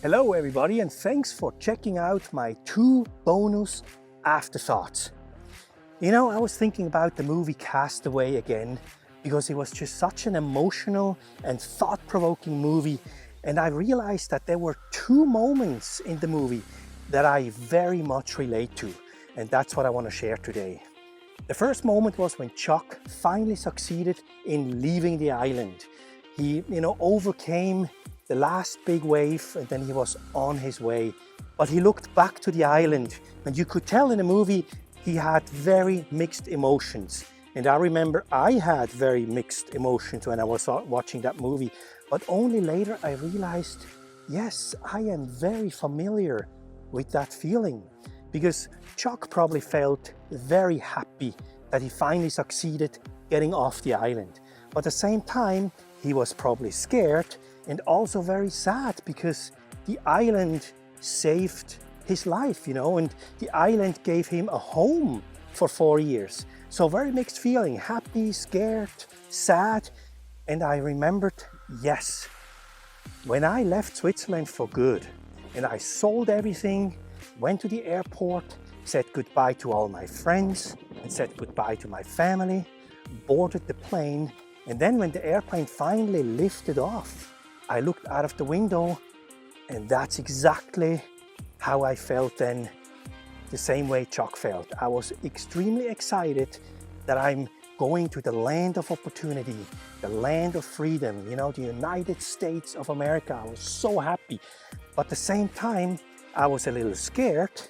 Hello everybody, and thanks for checking out my 2 bonus afterthoughts. I was thinking about the movie Castaway again because it was just such an emotional and thought-provoking movie, and I realized that there were 2 moments in the movie that I very much relate to, and that's what I want to share today. The first moment was when Chuck finally succeeded in leaving the island. He, overcame the last big wave, and then he was on his way. But he looked back to the island, and you could tell in the movie he had very mixed emotions. And I remember I had very mixed emotions when I was watching that movie. But only later I realized, yes, I am very familiar with that feeling. Because Chuck probably felt very happy that he finally succeeded getting off the island. But at the same time, he was probably scared and also very sad because the island saved his life, and the island gave him a home for 4 years. So very mixed feeling, happy, scared, sad. And I remembered, yes, when I left Switzerland for good and I sold everything, went to the airport, said goodbye to all my friends and said goodbye to my family, boarded the plane, and then when the airplane finally lifted off, I looked out of the window, and that's exactly how I felt then, the same way Chuck felt. I was extremely excited that I'm going to the land of opportunity, the land of freedom, the United States of America. I was so happy. But at the same time, I was a little scared,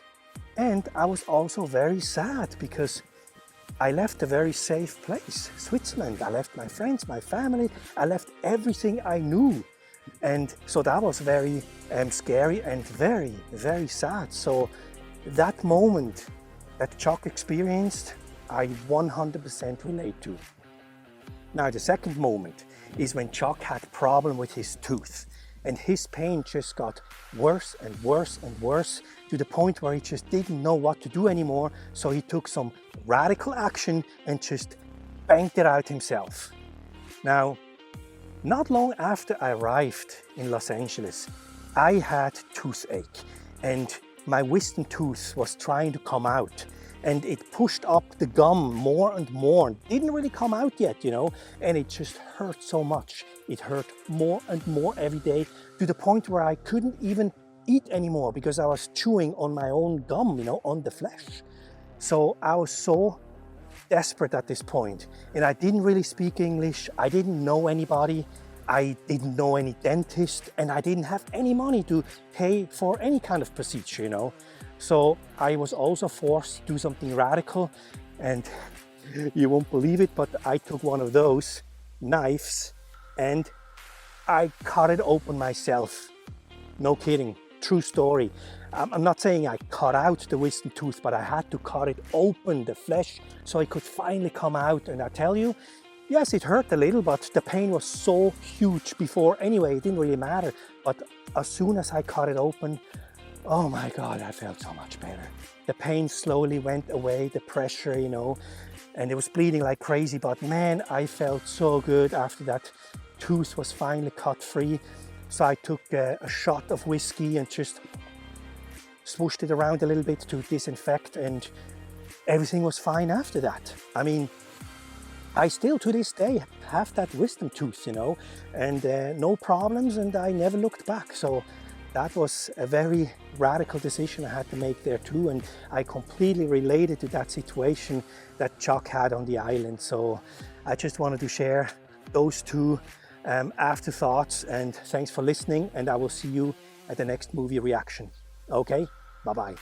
and I was also very sad because I left a very safe place, Switzerland. I left my friends, my family, I left everything I knew. And so that was very scary and very, very sad. So that moment that Chuck experienced, I 100% relate to. Now the second moment is when Chuck had a problem with his tooth. And his pain just got worse and worse and worse to the point where he just didn't know what to do anymore. So he took some radical action and just banged it out himself. Now, not long after I arrived in Los Angeles, I had toothache and my wisdom tooth was trying to come out. And it pushed up the gum more and more. Didn't really come out yet, and it just hurt so much. It hurt more and more every day to the point where I couldn't even eat anymore because I was chewing on my own gum, on the flesh. So I was so desperate at this point, and I didn't really speak English. I didn't know anybody. I didn't know any dentist, and I didn't have any money to pay for any kind of procedure, So I was also forced to do something radical, and you won't believe it, but I took one of those knives and I cut it open myself. No kidding, true story. I'm not saying I cut out the wisdom tooth, but I had to cut it open, the flesh, so it could finally come out. And I tell you, yes, it hurt a little, but the pain was so huge before anyway, it didn't really matter. But as soon as I cut it open, oh my God, I felt so much better. The pain slowly went away, the pressure, and it was bleeding like crazy. But man, I felt so good after that tooth was finally cut free. So I took a shot of whiskey and just swooshed it around a little bit to disinfect, and everything was fine after that. I mean, I still to this day have that wisdom tooth, and no problems, and I never looked back. So that was a very radical decision I had to make there too, and I completely related to that situation that Chuck had on the island. So I just wanted to share those 2 afterthoughts, and thanks for listening, and I will see you at the next movie reaction. Okay, bye-bye.